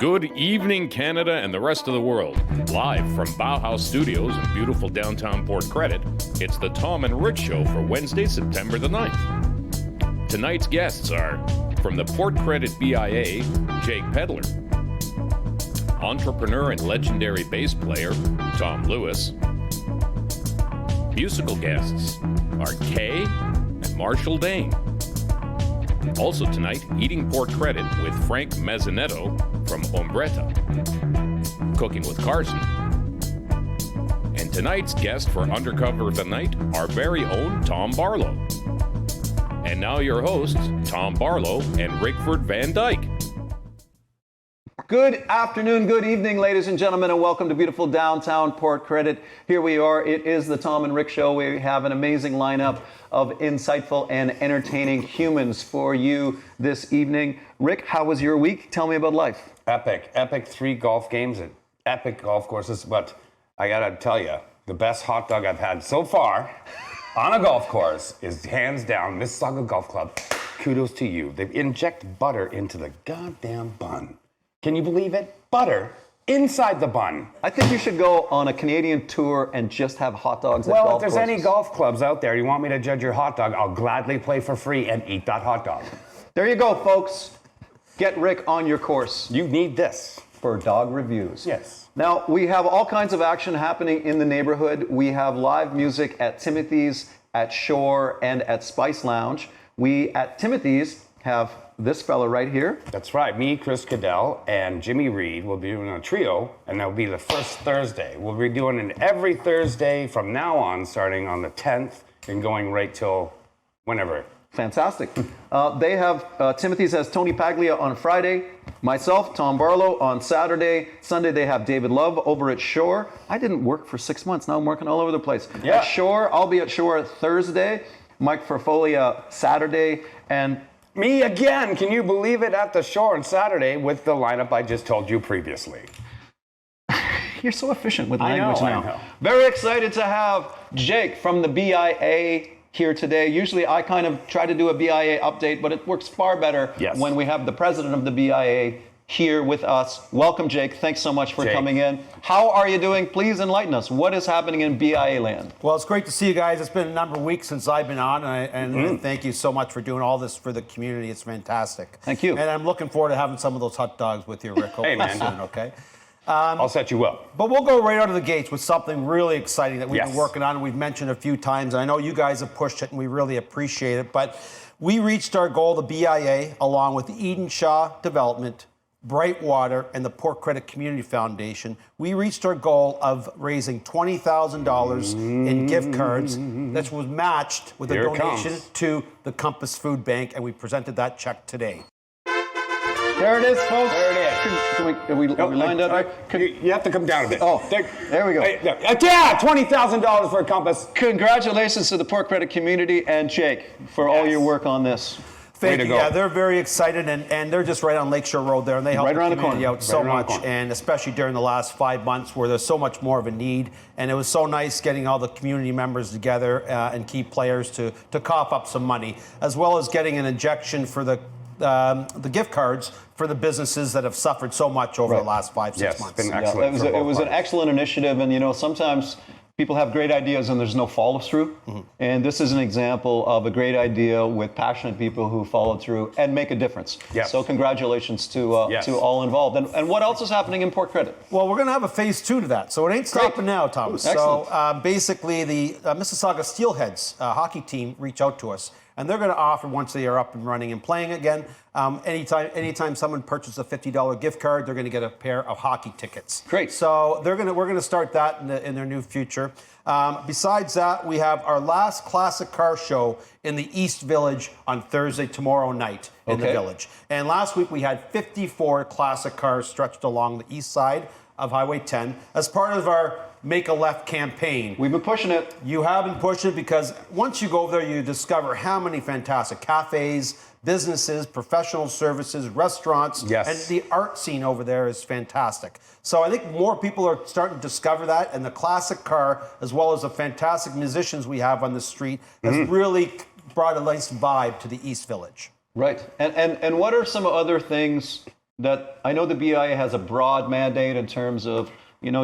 Good evening, Canada and the rest of the world. Live from Bauhaus Studios in beautiful downtown Port Credit, it's the Tom and Rick Show for Wednesday, September the 9th. Tonight's guests are, from the Port Credit BIA, Jake Pedler, entrepreneur and legendary bass player, Tom Lewis. Musical guests are Kay and Marshall Dane. Also tonight, Eating Port Credit with Frank Mezzanetto from Ombretta. Cooking with Carson. And tonight's guest for Undercover of the Night, our very own Tom Barlow. And now your hosts, Tom Barlow and Rickford Van Dyke. Good afternoon, good evening, ladies and gentlemen, and welcome to beautiful downtown Port Credit. Here we are. It is the Tom and Rick Show. We have an amazing lineup of insightful and entertaining humans for you this evening. Rick, how was your week? Tell me about life. Epic 3 golf games at epic golf courses. But I gotta tell you, the best hot dog I've had so far on a golf course is hands down Mississauga Golf Club. Kudos to you. They inject butter into the goddamn bun. Can you believe it? Butter inside the bun. I think you should go on a Canadian tour and just have hot dogs at Well, golf if there's courses. any golf clubs out there, you want me to judge your hot dog, I'll gladly play for free and eat that hot dog. There you go, folks. Get Rick on your course You need this. for dog reviews. Yes. Now, we have all kinds of action happening in the neighborhood. We have live music at Timothy's, at Shore, and at Spice Lounge. We, at Timothy's, have this fella right here. That's right. Me, Chris Cadell, and Jimmy Reed will be doing a trio, and that'll be the first Thursday. We'll be doing it every Thursday from now on, starting on the 10th and going right till whenever. Fantastic. They have, Timothy's has Tony Paglia on Friday, myself, Tom Barlow, on Saturday. Sunday they have David Love over at Shore. I didn't work for 6 months. Now I'm working all over the place. Yeah. At Shore, I'll be at Shore Thursday. Mike Ferfolia Saturday. And Me again. Can you believe it? At the Shore on Saturday with the lineup I just told you previously. you're so efficient with I know, language now. I know. Very excited to have Jake from the BIA here today. Usually I kind of try to do a BIA update, but it works far better Yes. when we have the president of the BIA here with us. Welcome, Jake. Thanks so much for Jake. coming in. How are you doing? Please enlighten us. What is happening in BIA land? Well, it's great to see you guys. It's been a number of weeks since I've been on, and thank you so much for doing all this for the community. It's fantastic. Thank you. And I'm looking forward to having some of those hot dogs with you, Rick. Hey, man. Soon, okay? I'll set you up. But we'll go right out of the gates with something really exciting that we've been Yes. working on, and we've mentioned a few times. And I know you guys have pushed it, and we really appreciate it. But we reached our goal, the BIA, along with Eden Shaw Development, Brightwater, and the Port Credit Community Foundation. We reached our goal of raising $20,000 in gift cards. That was matched with a Here it donation comes. to the Compass Food Bank, and we presented that check today. There it is, folks. There it is. Are we lined up? You have to come down a bit. Oh, there we go. Yeah, $20,000 for a Compass. Congratulations to the Port Credit community and Jake for all Yes. your work on this. Thank Way to you. go. Yeah, they're very excited, and they're just right on Lakeshore Road there, and they help Right the around the community corner. out so Right around the much, corner. and especially during the last 5 months where there's so much more of a need. And it was so nice getting all the community members together and key players to cough up some money, as well as getting an injection for the gift cards for the businesses that have suffered so much over the last 5-6 Yes, months. been Yeah, excellent. it was, for it both was an parties. excellent initiative, and sometimes people have great ideas and there's no follow through. And this is an example of a great idea with passionate people who follow through and make a difference. Yes. So congratulations to Yes. to all involved. And what else is happening in Port Credit? Well, we're going to have a phase 2 to that, so it ain't stopping now, Thomas. Excellent. So basically, the Mississauga Steelheads hockey team reached out to us, and they're going to offer, once they are up and running and playing again, anytime someone purchases a $50 gift card, they're going to get a pair of hockey tickets. Great. So we're going to start that in their new future. Besides that, we have our last classic car show in the East Village on Thursday, tomorrow night in the Okay. village. And last week we had 54 classic cars stretched along the east side of Highway 10 as part of our Make a Left campaign. We've been pushing it. You have been pushing it because once you go over there, you discover how many fantastic cafes, businesses, professional services, restaurants, Yes. and the art scene over there is fantastic. So I think more people are starting to discover that, and the classic car, as well as the fantastic musicians we have on the street, has really brought a nice vibe to the East Village. Right. And what are some other things that I know the BIA has a broad mandate in terms of,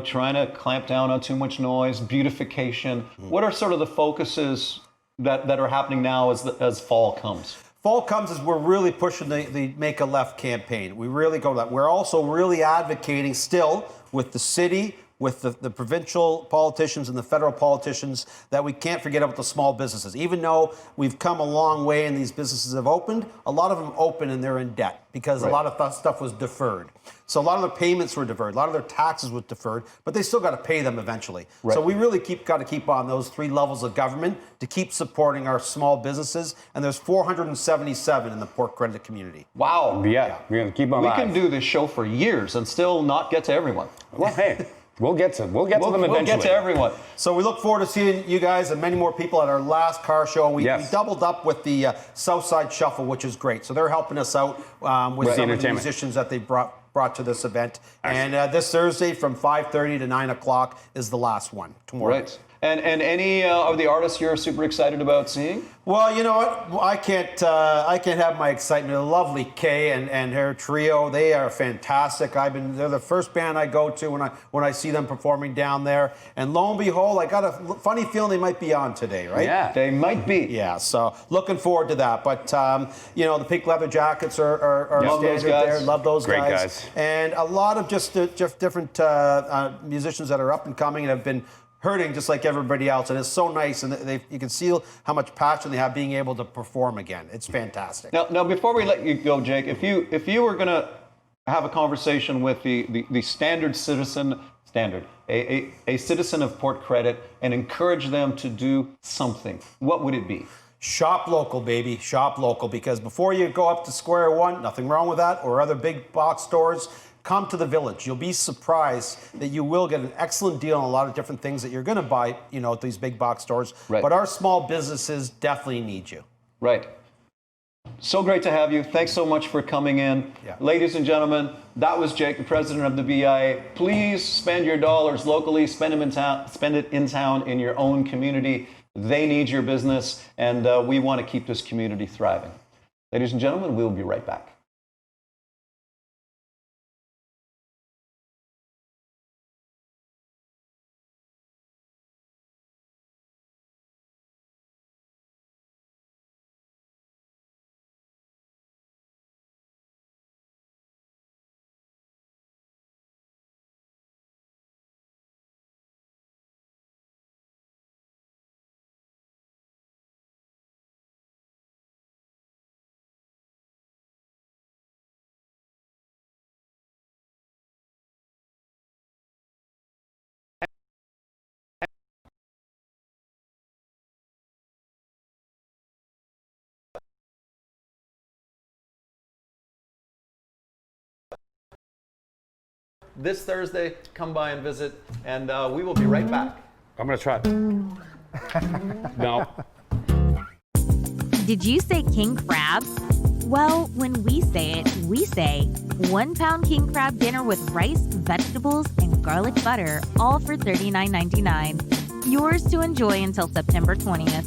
trying to clamp down on too much noise, beautification. What are sort of the focuses that are happening now as fall comes? Fall comes as we're really pushing the Make a Left campaign. We really go to that. We're also really advocating still with the city, with the provincial politicians and the federal politicians, that we can't forget about the small businesses. Even though we've come a long way and these businesses have opened, a lot of them open and they're in debt because a lot of stuff was deferred. So a lot of their payments were deferred, a lot of their taxes were deferred, but they still got to pay them eventually. Right. So we really got to keep on those 3 levels of government to keep supporting our small businesses. And there's 477 in the Port Credit community. Wow. Yeah, we're going to keep on. We can do this show for years and still not get to everyone. Well, hey. We'll get to them eventually. We'll get to everyone. So we look forward to seeing you guys and many more people at our last car show. And we doubled up with the Southside Shuffle, which is great. So they're helping us out with some of the musicians that they brought to this event. And this Thursday from 5:30 to 9 o'clock is the last one tomorrow. Right. And any of the artists you're super excited about seeing? Well, you know what? I can't have my excitement. The lovely Kay and her trio, they are fantastic. They're the first band I go to when I see them performing down there. And lo and behold, I got a funny feeling they might be on today, right? Yeah, they might be. Yeah, so looking forward to that. But the pink leather jackets are Love those guys. there. Love those Great guys. And a lot of just different musicians that are up and coming and have been hurting just like everybody else, and it's so nice, and you can see how much passion they have being able to perform again. It's fantastic. Now, before we let you go, Jake, if you were going to have a conversation with the standard citizen, a citizen of Port Credit, and encourage them to do something, what would it be? Shop local, baby. Shop local, because before you go up to square one, nothing wrong with that, or other big box stores, come to the Village. You'll be surprised that you will get an excellent deal on a lot of different things that you're going to buy, at these big box stores. Right. But our small businesses definitely need you. Right. So great to have you. Thanks so much for coming in. Yeah. Ladies and gentlemen, that was Jake, the president of the BIA. Please spend your dollars locally, spend it in town, in your own community. They need your business, and we want to keep this community thriving. Ladies and gentlemen, we'll be right back. This Thursday, come by and visit, and we will be right back. I'm going to try. No. Did you say king crab? Well, when we say it, we say 1 pound king crab dinner with rice, vegetables, and garlic butter, all for $39.99. Yours to enjoy until September 20th.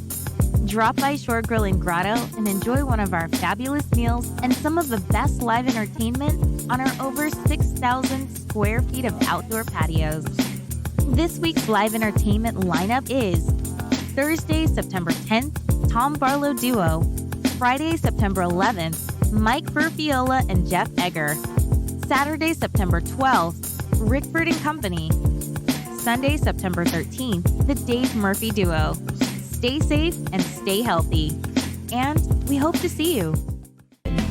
Drop by Shore Grill and Grotto and enjoy one of our fabulous meals and some of the best live entertainment on our over 6,000 square feet of outdoor patios. This week's live entertainment lineup is Thursday, September 10th, Tom Barlow Duo. Friday, September 11th, Mike Furfiola and Jeff Egger. Saturday, September 12th, Rickford and Company. Sunday, September 13th, the Dave Murphy Duo. Stay safe and stay healthy. And we hope to see you.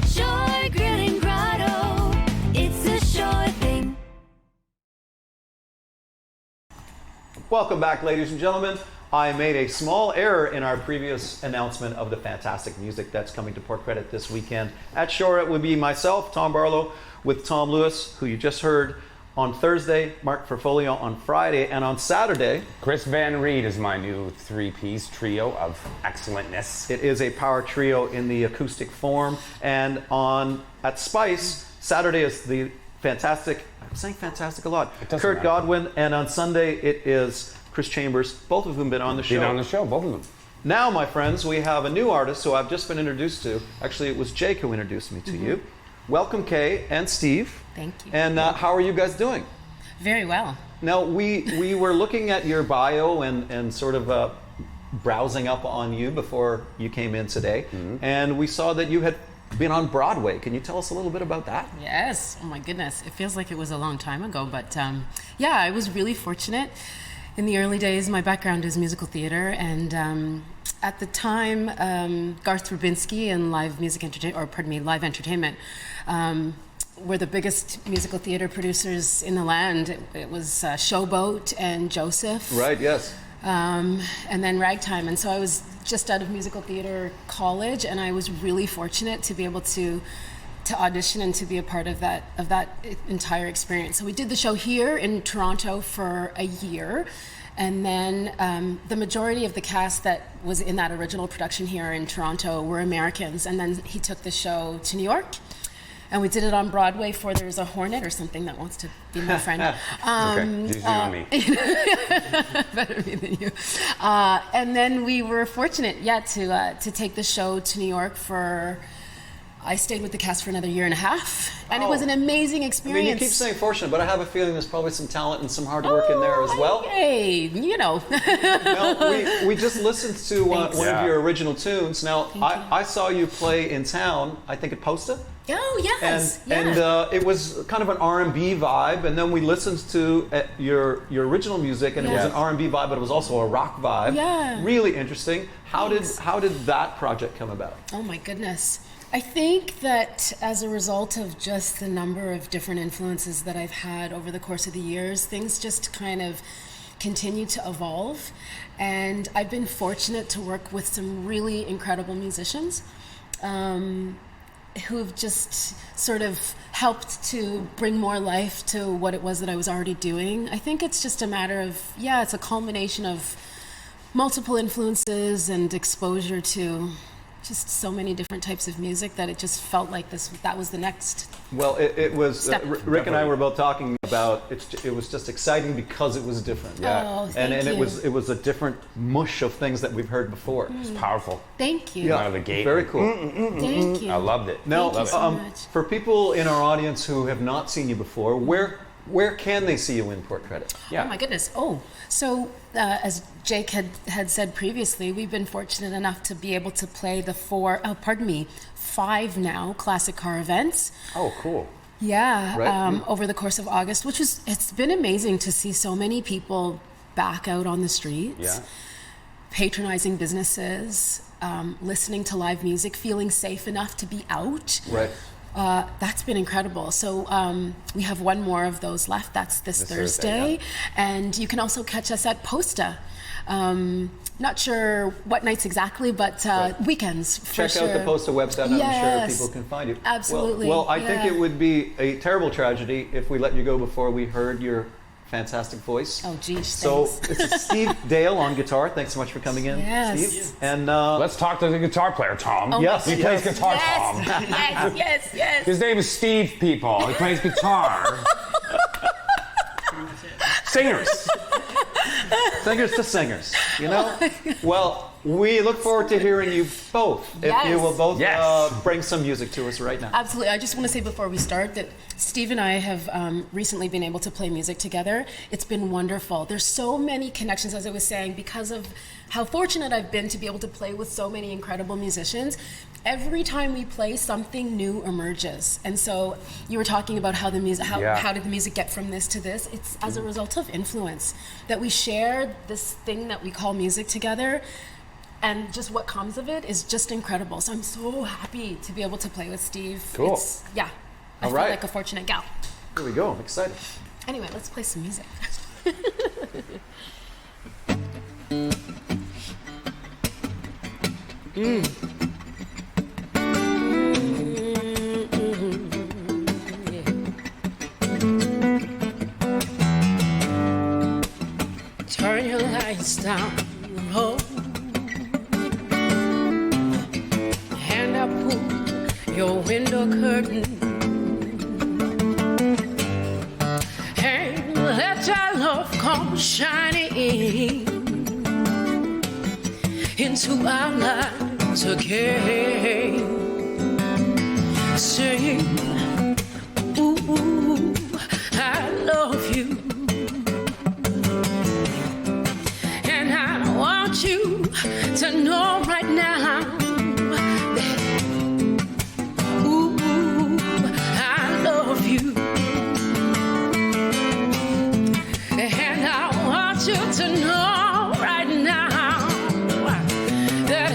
Shore Grill and Grotto, it's a Shore thing. Welcome back, ladies and gentlemen. I made a small error in our previous announcement of the fantastic music that's coming to Port Credit this weekend. At Shore, it would be myself, Tom Barlow, with Tom Lewis, who you just heard, on Thursday, Mark Furfolio on Friday, and on Saturday, Chris Van Reed is my new 3-piece trio of excellentness. It is a power trio in the acoustic form, and at Spice, Saturday is the fantastic, I'm saying fantastic a lot, Kurt matter. Godwin, and on Sunday it is Chris Chambers, both of whom been on the show. Been on the show, both of them. Now, my friends, we have a new artist who I've just been introduced to. Actually, it was Jake who introduced me to you. welcome Kay and Steve. Thank you. And how are you guys doing? Very well. Now, we were looking at your bio and sort of browsing up on you before you came in today, and we saw that you had been on Broadway. Can you tell us a little bit about that? Yes. Oh my goodness. It feels like it was a long time ago, but yeah, I was really fortunate. In the early days, my background is musical theater, and at the time, Garth Rubinski and live entertainment were the biggest musical theater producers in the land. It was Showboat and Joseph. Right, yes. And then Ragtime. And so I was just out of musical theater college, and I was really fortunate to be able to audition and to be a part of that entire experience. So we did the show here in Toronto for a year, and then the majority of the cast that was in that original production here in Toronto were Americans, and then he took the show to New York. And we did it on Broadway for There's a Hornet or something that wants to be my friend. Okay, easy on me. Better me than you. And then we were fortunate, to take the show to New York I stayed with the cast for another year and a half, and it was an amazing I experience. mean, you keep saying fortunate, but I have a feeling there's probably some talent and some hard work in there as well. Hey, you know. Now, we just listened to one of Yeah. your original tunes. Now, I saw you play in town, I think at Posta. Oh, yes. And it was kind of an R&B vibe, and then we listened to your original music, and it was Yes. an R&B vibe, but it was also a rock vibe. Yeah. Really interesting. How Thanks. did that project come about? Oh my goodness. I think that as a result of just the number of different influences that I've had over the course of the years, things just kind of continue to evolve. And I've been fortunate to work with some really incredible musicians who have just sort of helped to bring more life to what it was that I was already doing. I think it's just a matter of, it's a culmination of multiple influences and exposure to just so many different types of music that it just felt like that was the next. Well, it was, Step. Rick and I were both talking about, it was just exciting because it was different. Oh, thank and you. it was a different mush of things that we've heard before. It's powerful. Thank you. Out of the gate. Very cool. Thank you. I loved it. Now, Thank you so much. for people in our audience who have not seen you before, where can they see you in Port Credit? Oh my goodness. So as Jake had said previously, we've been fortunate enough to be able to play the 5 now classic car events. Oh, cool. Yeah, Right. over the course of August, it's been amazing to see so many people back out on the streets, Yeah. patronizing businesses, listening to live music, feeling safe enough to be out. Right. That's been incredible. So we have one more of those left. That's this Thursday. And you can also catch us at Posta. Not sure what nights exactly, but weekends for Check sure. out the Posta website, and I'm Yes. sure people can find you. Absolutely, Well, I think yeah. it would be a terrible tragedy if we let you go before we heard your fantastic voice. Oh, geez, So thanks. it's Steve Dale on guitar. Thanks so much for coming in, Yes. Steve. And Let's talk to the guitar player, Tom. Yes, He plays yes. guitar, Tom. Yes. His name is Steve, people. He plays guitar. Singers. singers to singers, you know? Well, we look forward to hearing you both. If you will both Yes. bring some music to us right now. Absolutely. I just want to say before we start that Steve and I have recently been able to play music together. It's been wonderful. There's so many connections, as I was saying, because of how fortunate I've been to be able to play with so many incredible musicians. Every time we play, something new emerges. And so you were talking about how the music, how did the music get from this to this? It's as a result of influence that we share this thing that we call music together. And just what comes of it is just incredible. So I'm so happy to be able to play with Steve. Cool. I All feel right. like a fortunate gal. Here we go. I'm excited. Anyway, let's play some music. Turn your lights down low. And I pull your window curtain. And let your love come shining into our lives again. Sing, ooh, I love you. And I want you to know right now that, ooh, I love you. And I want you to know right now that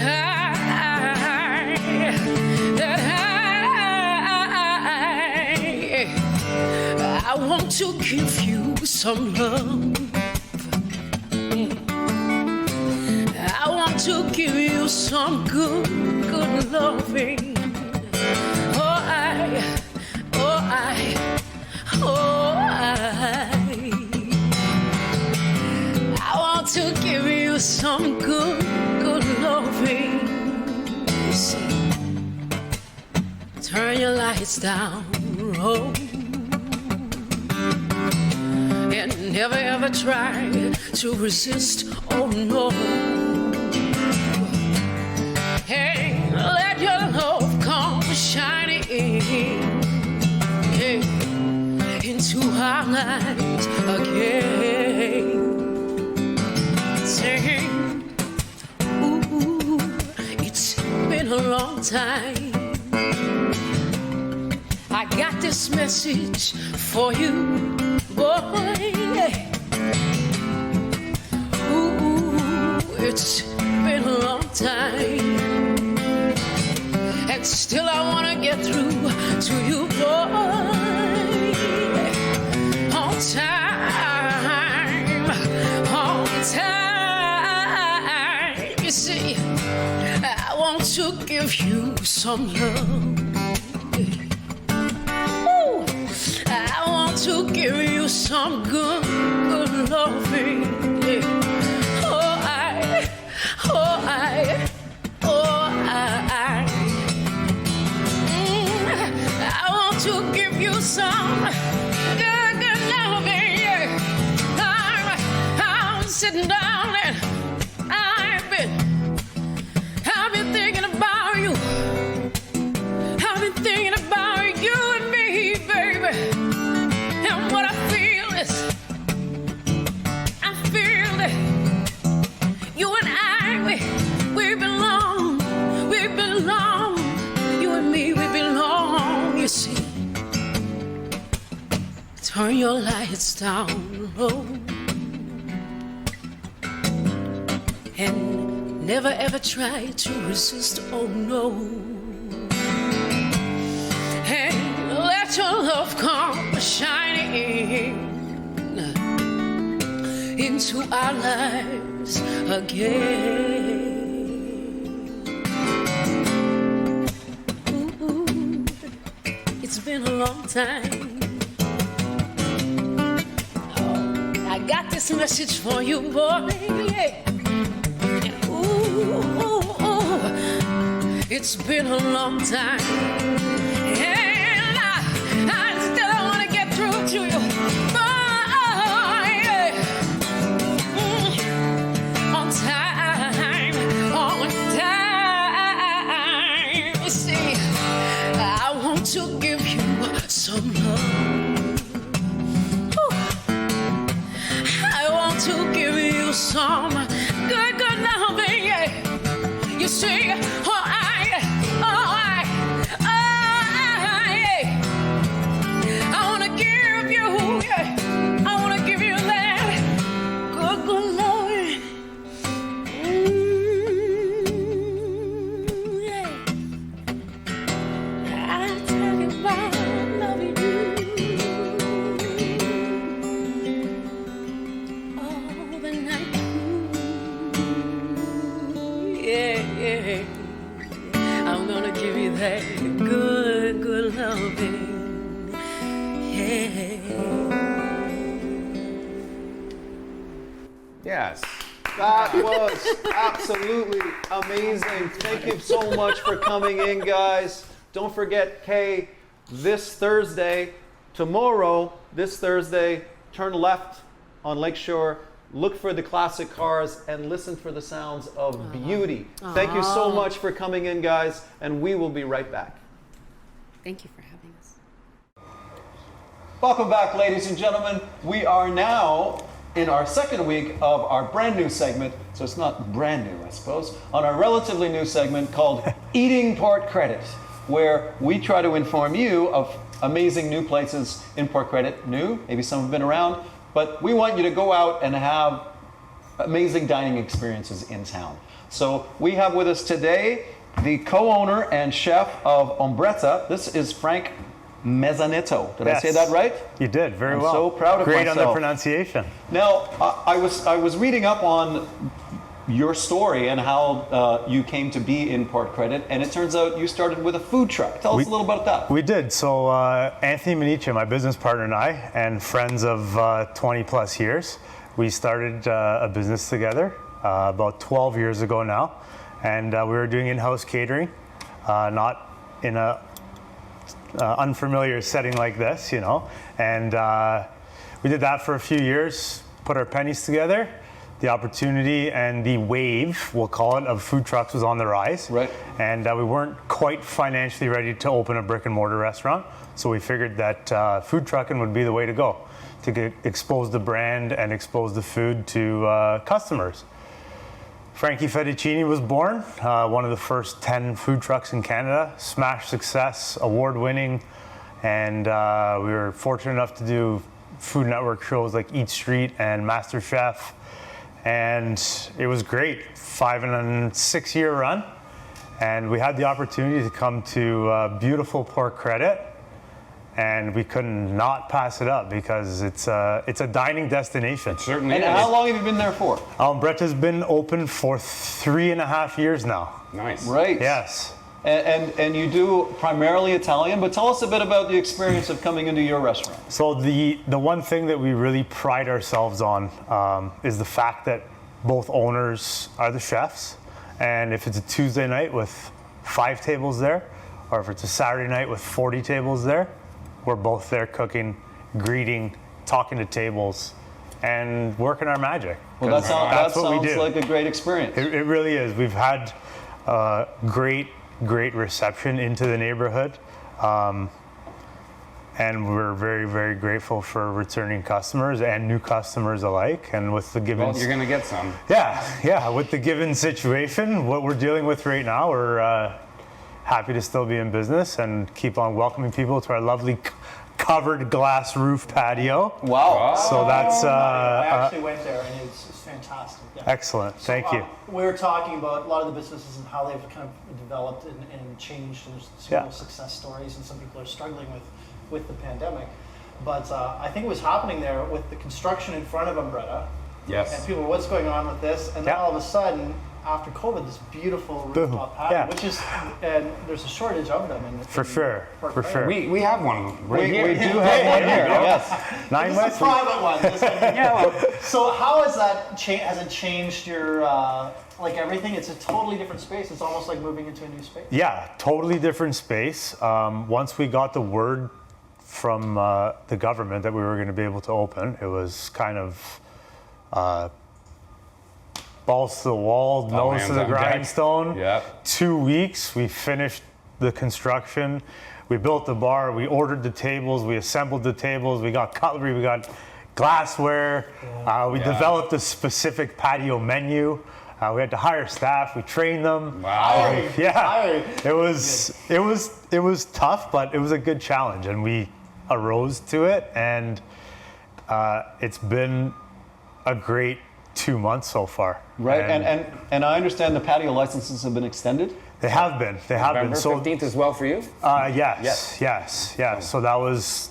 I want to give you some love. I want to give you some good loving. I want to give you some good loving. You see, turn your lights down, oh, and never ever try to resist, oh no. Hey, let your love come shining into our lives again. Sing, ooh, it's been a long time. I got this message for you, boy. Ooh, it's been a long time, and still I wanna get through to you, boy. On time, on time. You see, I want to give you some love. Ooh, I want to give you some good loving. I want to give you some good loving. I'm sitting down and I've been thinking about you. I've been thinking about you and me, baby. And what I feel is, I feel that you and I, we belong. You and me, we belong. You see, turn your lights down low, and never ever try to resist, oh no. And let your love come shining into our lives again. Ooh, it's been a long time. Oh, I got this message for you, boy. Ooh, it's been a long time, and I still want to get through to you, boy. On time, on time. You see, I want to give you some love. I want to give you some good loving. You see, I want to give you, I want to give you that good loving. Yeah. I'm talking about loving you all the night. Yeah. I'm gonna give you that good loving. Yeah. Yes. That was absolutely amazing. Thank you so much for coming in, guys. Don't forget, Kay, this Thursday, this Thursday, turn left on Lakeshore. Look for the classic cars and listen for the sounds of beauty. Thank you so much for coming in, guys, and we will be right back. Thank you for having us. Welcome back, ladies and gentlemen. We are now in our second week of our brand new segment, so it's not brand new, I suppose, on our relatively new segment called Eating Port Credit, where we try to inform you of amazing new places in Port Credit. New, maybe some have been around, but we want you to go out and have amazing dining experiences in town. So we have with us today the co-owner and chef of Ombretta. This is Frank Mezzanetto. Did I say that right? You did very I'm well. so proud of Great myself. on the pronunciation. Now, I was reading up on your story and how you came to be in Port Credit, and it turns out you started with a food truck. Tell us a little about that. We did. So Anthony Manicia, my business partner, and I, and friends of 20 plus years, we started a business together about 12 years ago now, and we were doing in-house catering, not in a unfamiliar setting like this, you know, and we did that for a few years, put our pennies together. The opportunity and the wave, we'll call it, of food trucks was on the rise. Right. And we weren't quite financially ready to open a brick and mortar restaurant, so we figured that food trucking would be the way to go, to expose the brand and expose the food to customers. Frankie Fettuccini was born, one of the first 10 food trucks in Canada, smash success, award-winning, and we were fortunate enough to do Food Network shows like Eat Street and MasterChef, and it was great. 5 and 6 year run, and we had the opportunity to come to beautiful Port Credit, and we couldn't not pass it up because it's a dining destination. Certainly And is. how long have you been there for? Bretta's been open for 3.5 years now. Nice. Right. Yes. And you do primarily Italian, but tell us a bit about the experience of coming into your restaurant. So the one thing that we really pride ourselves on is the fact that both owners are the chefs, and if it's a Tuesday night with 5 tables there, or if it's a Saturday night with 40 tables there, we're both there cooking, greeting, talking to tables, and working our magic. Well, that 'Cause sounds that's what we do. like a great experience. It really is. We've had great reception into the neighborhood. And we're very, very grateful for returning customers and new customers alike. And with the given, Well, you're going to get some. yeah, with the given situation, what we're dealing with right now, we're happy to still be in business and keep on welcoming people to our lovely covered glass roof patio. Wow. So that's I actually went there and it's fantastic. Yeah. excellent. Thank you. We were talking about a lot of the businesses and how they've kind of developed and changed, and there's some real success stories, and some people are struggling with the pandemic. But I think it was happening there with the construction in front of Ombretta. Yes. And people were, what's going on with this? And then all of a sudden, after COVID, this beautiful rooftop patio, which is, and there's a shortage of them. For sure. We have one right We here. do have one here, yes. 9 It's a West. private one. This one. So how has that has it changed your like everything? It's a totally different space. It's almost like moving into a new space. Yeah, totally different space. Once we got the word from the government that we were going to be able to open, it was kind of balls to the wall, nose to hands the on deck. grindstone. Yeah. 2 weeks, we finished the construction. We built the bar, we ordered the tables, we assembled the tables, we got cutlery, we got glassware. We developed a specific patio menu. We had to hire staff. We trained them. Wow. Yeah, it was tough, but it was a good challenge, and we arose to it. And it's been a great 2 months so far. Right, and I understand the patio licenses have been extended. They have been. November So 15th as well for you? yes. So that was.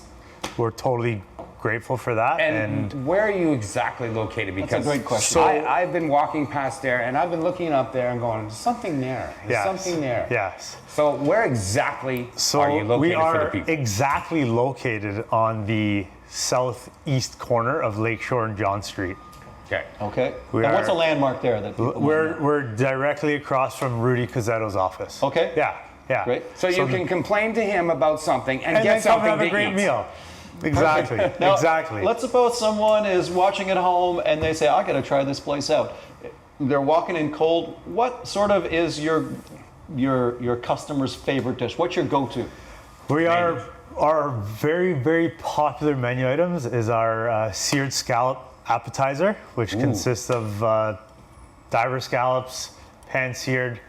We're totally grateful for that. And where are you exactly located? Because That's a great question. So I've been walking past there, and I've been looking up there and going, there's something there. There's Yes. something there. Yes. So where exactly So are you located we for are the people? exactly located on the southeast corner of Lakeshore and John Street. Okay. Okay. We And what's are- a landmark there that people might know? We're directly across from Rudy Cazzetto's office. Okay. Yeah. Great. So you can complain to him about something and and get then come something have to a great eat. meal. Exactly. Now, Exactly. Let's suppose someone is watching at home and they say, I got to try this place out. They're walking in cold. What sort of is your customer's favorite dish? What's your go-to? Our very, very popular menu items is our seared scallop appetizer, which consists of diver scallops, pan-seared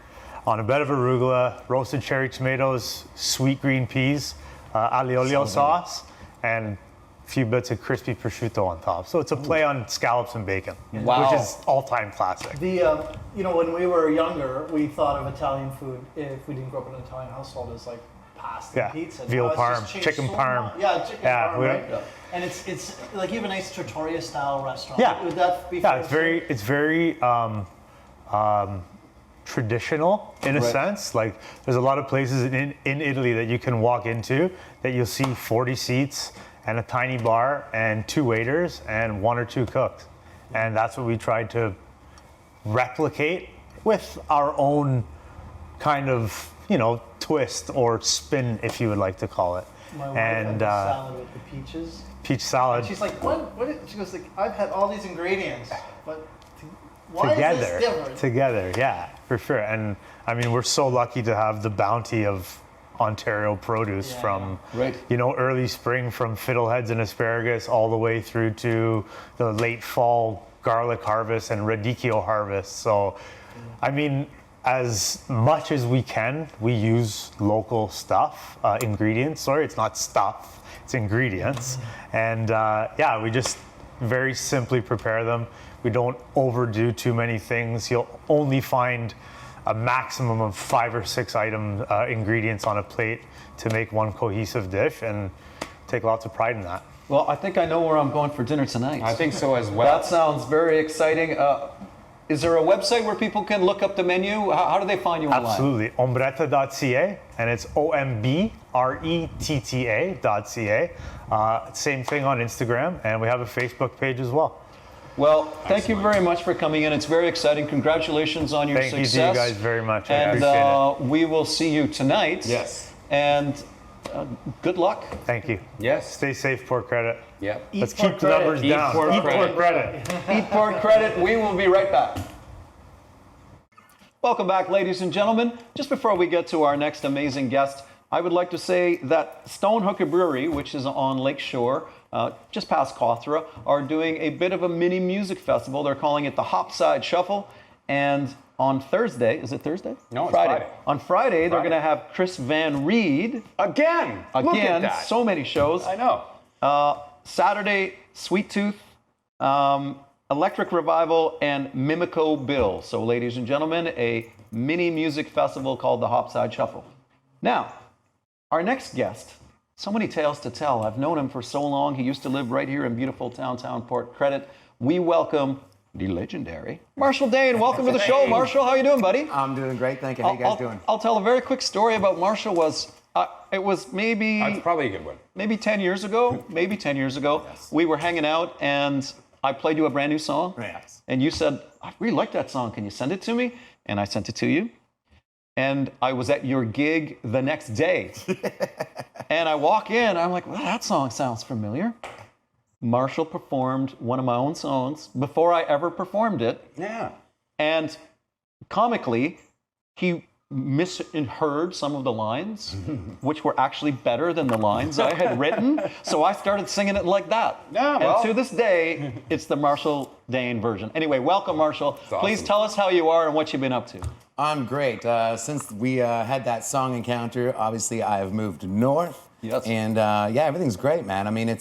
on a bed of arugula, roasted cherry tomatoes, sweet green peas, aglio olio sauce, and a few bits of crispy prosciutto on top. So it's a play on scallops and bacon, Wow. which is all-time classic. The when we were younger, we thought of Italian food, if we didn't grow up in an Italian household, as like pasta and pizza. Veal Now it's just parm, changed chicken so parm. much. Yeah, chicken parm, we- right? And it's like you have a nice trattoria style restaurant. Yeah. Would that be Yeah, fair it's to say? very traditional in a Right. sense. Like there's a lot of places in Italy that you can walk into that you'll see 40 seats and a tiny bar and 2 waiters and 1 or 2 cooks. And that's what we tried to replicate with our own kind of, twist or spin, if you would like to call it. My wife had the salad with the peaches. Peach salad And she's like, she goes like, I've had all these ingredients, but why is this different? together, yeah, for sure. And I mean, we're so lucky to have the bounty of Ontario produce from Right. early spring, from fiddleheads and asparagus all the way through to the late fall garlic harvest and radicchio harvest. So I mean, as much as we can, we use local stuff, ingredients. Sorry, it's not stuff, it's ingredients. And we just very simply prepare them. We don't overdo too many things. You'll only find a maximum of 5 or 6 ingredients on a plate to make one cohesive dish, and take lots of pride in that. Well, I think I know where I'm going for dinner tonight. I think so as well. That sounds very exciting. Is there a website where people can look up the menu? How do they find you online? Absolutely. Ombretta.ca, and it's OMBRETTA.ca. Same thing on Instagram, and we have a Facebook page as well. Well, thank you very much for coming in. It's very exciting. Congratulations on your Thank you success. to you guys very much. I And appreciate we will see you tonight. Yes. And good luck. it. Thank you. Yes. Stay safe, Port Credit. Yep. Let's Port keep the Credit. numbers Eat down. Port Eat Credit. Port Credit. Eat Port Credit. We will be right back. Welcome back, ladies and gentlemen. Just before we get to our next amazing guest, I would like to say that Stonehooker Brewery, which is on Lake Shore, just past Cawthra, are doing a bit of a mini music festival. They're calling it the Hopside Shuffle. And on Thursday, is it Thursday? No, it's Friday. On Friday, they're Friday. going to have Chris Van Reed. Again. Look at that. So many shows. I know. Saturday, Sweet Tooth, Electric Revival, and Mimico Bill. So, ladies and gentlemen, a mini music festival called the Hopside Shuffle. Now, our next guest, so many tales to tell. I've known him for so long. He used to live right here in beautiful downtown Port Credit. We welcome the legendary Marshall Dane. Welcome to the show, Marshall. How you doing, buddy? I'm doing great, thank you. How you guys doing? I'll tell a very quick story about Marshall. It was maybe That's probably a good one. maybe 10 years ago. We were hanging out and I played you a brand new song. Yes. And you said, I really like that song. Can you send it to me? And I sent it to you. And I was at your gig the next day. And I walk in, I'm like, well, that song sounds familiar. Marshall performed one of my own songs before I ever performed it. Yeah. And comically, he misheard some of the lines, which were actually better than the lines I had written. So I started singing it like that. Yeah, well. And to this day, it's the Marshall Dane version. Anyway, welcome, Marshall. Please awesome. tell us how you are and what you've been up to. I'm great. Since we had that song encounter, obviously I have moved north. Yes. And everything's great, man. I mean,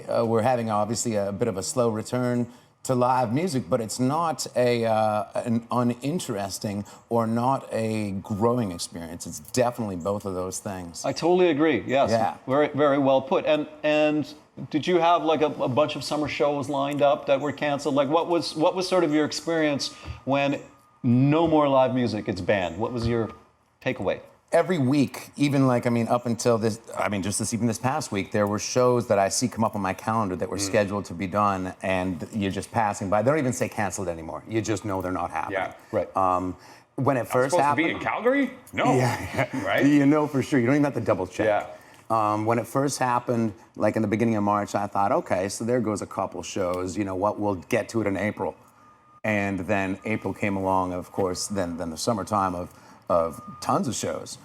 we're having obviously a bit of a slow return to live music, but it's not an uninteresting or not a growing experience. It's definitely both of those things. I totally agree. Yes. Yeah. Very, very well put. And did you have like a bunch of summer shows lined up that were canceled? Like what was sort of your experience when no more live music, it's banned? What was your takeaway? Every week, even up until this past week, there were shows that I see come up on my calendar that were scheduled to be done, and you're just passing by. They don't even say canceled anymore. You just know they're not happening. Yeah. Right. When it first Supposed happened, to be in Calgary? No. Yeah. Right? You know for sure. You don't even have to double check. Yeah. When it first happened, like in the beginning of March, I thought, okay, so there goes a couple shows. You know what? We'll get to it in April. And then April came along, of course, then the summertime of tons of shows.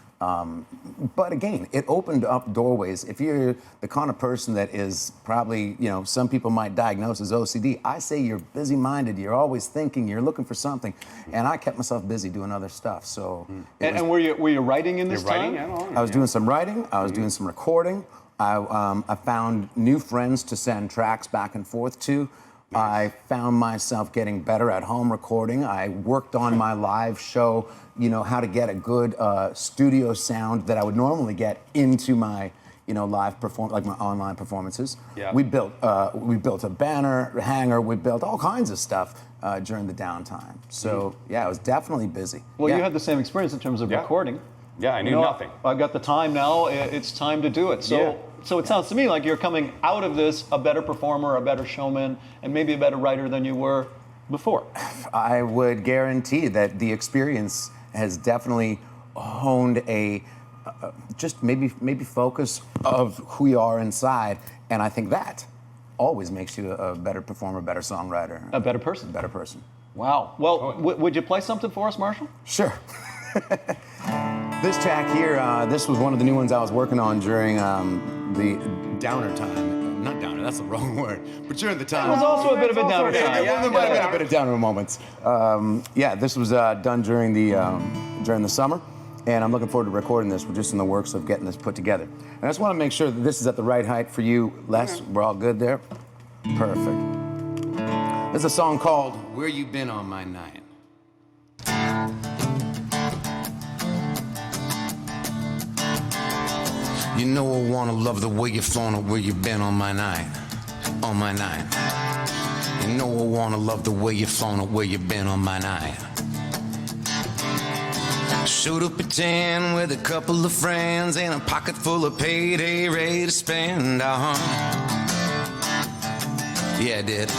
But again, it opened up doorways. If you're the kind of person that is probably, some people might diagnose as OCD, I say you're busy-minded, you're always thinking, you're looking for something. And I kept myself busy doing other stuff. So. And were you writing in this time? I was doing some writing, I was doing some recording. I found new friends to send tracks back and forth to. I found myself getting better at home recording. I worked on my live show, how to get a good studio sound that I would normally get into my, live like my online performances. Yeah. We built a banner, hanger. We built all kinds of stuff during the downtime. So yeah, I was definitely busy. Well, yeah. you had the same experience in terms of recording. Yeah, I knew nothing. I've got the time now. It's time to do it. So it sounds to me like you're coming out of this a better performer, a better showman, and maybe a better writer than you were before. I would guarantee that the experience has definitely honed just maybe focus of who you are inside, and I think that always makes you a better performer, better songwriter, a better person. Better person. Wow. Well, would you play something for us, Marshall? Sure. This track here, this was one of the new ones I was working on during the downer time. Not downer, that's the wrong word. But during the time. It was also a bit of a downer time. There might have been a bit of downer moments. This was done during the summer, and I'm looking forward to recording this. We're just in the works of getting this put together. And I just want to make sure that this is at the right height for you, Les. We're all good there? Perfect. There's a song called Where You Been All My Night. You know I wanna love the way you've flown or where you've been on my night. On my night. You know I wanna love the way you've flown or where you've been on my night. Showed up at 10 with a couple of friends and a pocket full of payday ready to spend. Yeah, I did.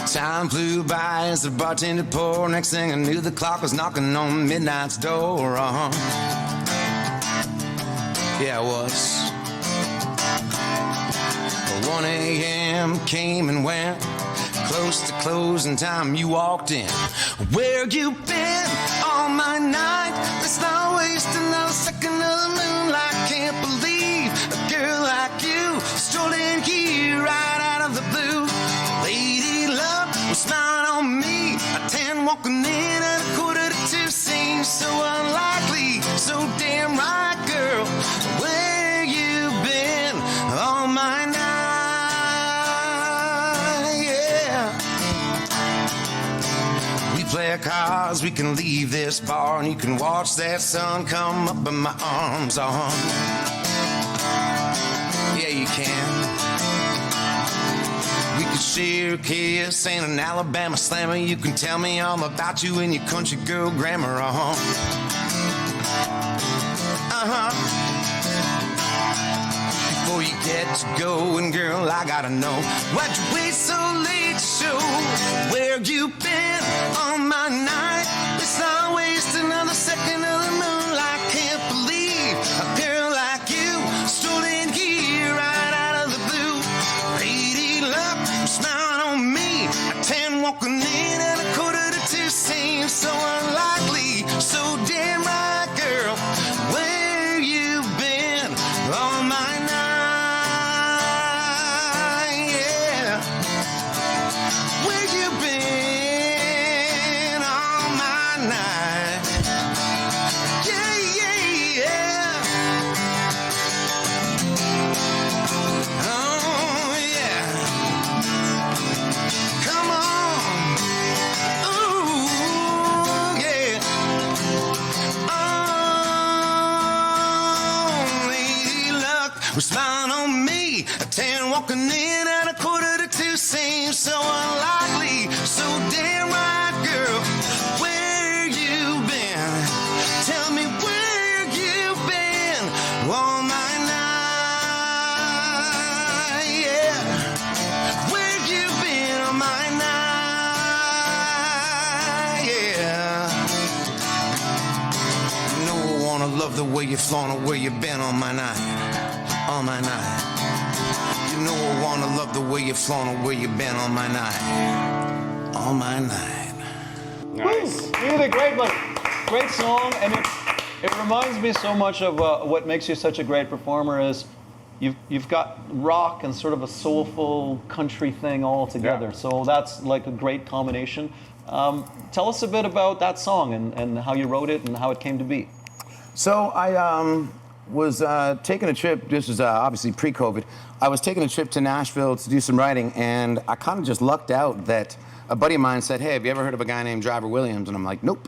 Time flew by as the bartender poured. Next thing I knew, the clock was knocking on midnight's door. Yeah, it was. 1 a.m. came and went. Close to closing time, you walked in. Where you been all my night? Let's not waste another second of the moonlight. Can't believe a girl like you strolled in here right out of the blue. Lady luck was smiling on me. A 10 walking in at 1:45 seems so unlikely. So damn right, girl. Where you been all my night? Yeah. We play cards, we can leave this bar, and you can watch that sun come up in my arms. Yeah, you can. We could share a kiss and an Alabama slammer. You can tell me all about you and your country girl grammar. Before you get to going, girl, I gotta know, why'd you wait so late to show where you been on my night? Let's not waste another second of the moonlight. Can't believe a girl like you strolled in here right out of the blue. Lady luck smiling on me. A 10 walking in at 1:45 seems so unlikely. So damn right, girl. Where you been all my night? Yeah. Where you been all my night? Yeah, yeah, yeah. Oh, yeah. Come on. Ooh, yeah. Oh, lady luck was smiling on me. A 10 walking in at 1:45 seems so unlikely. So damn right, girl. Where you been? Tell me where you been all my night. Yeah. Where you been all my night? Yeah. You know I wanna love the way you've flown or where you been all my night. All my night. You know I wanna love the way you've flown or where you been all my night. All my night. Nice. You did great, buddy. great song, and it reminds me so much of what makes you such a great performer is you've got rock and sort of a soulful country thing all together. Yeah. So that's like a great combination. Tell us a bit about that song and how you wrote it and how it came to be. So I was taking a trip. This was obviously pre-COVID. I was taking a trip to Nashville to do some writing, and I kind of just lucked out that a buddy of mine said, "Hey, have you ever heard of a guy named Driver Williams?" And I'm like, "Nope."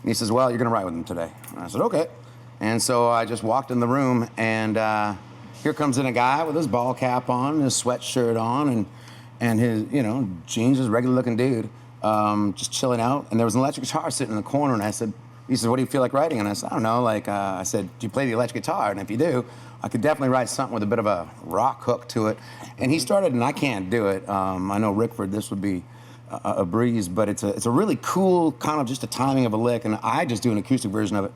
And he says, "Well, you're gonna write with him today." And I said, "Okay." And so I just walked in the room, and here comes in a guy with his ball cap on, his sweatshirt on, and his jeans, just regular looking dude, just chilling out. And there was an electric guitar sitting in the corner, and I said, he said, "What do you feel like writing?" And I said, "I don't know." I said, "Do you play the electric guitar? And if you do, I could definitely write something with a bit of a rock hook to it." And he started, and I can't do it. I know Rickford, this would be a breeze, but it's a really cool kind of just a timing of a lick, and I just do an acoustic version of it.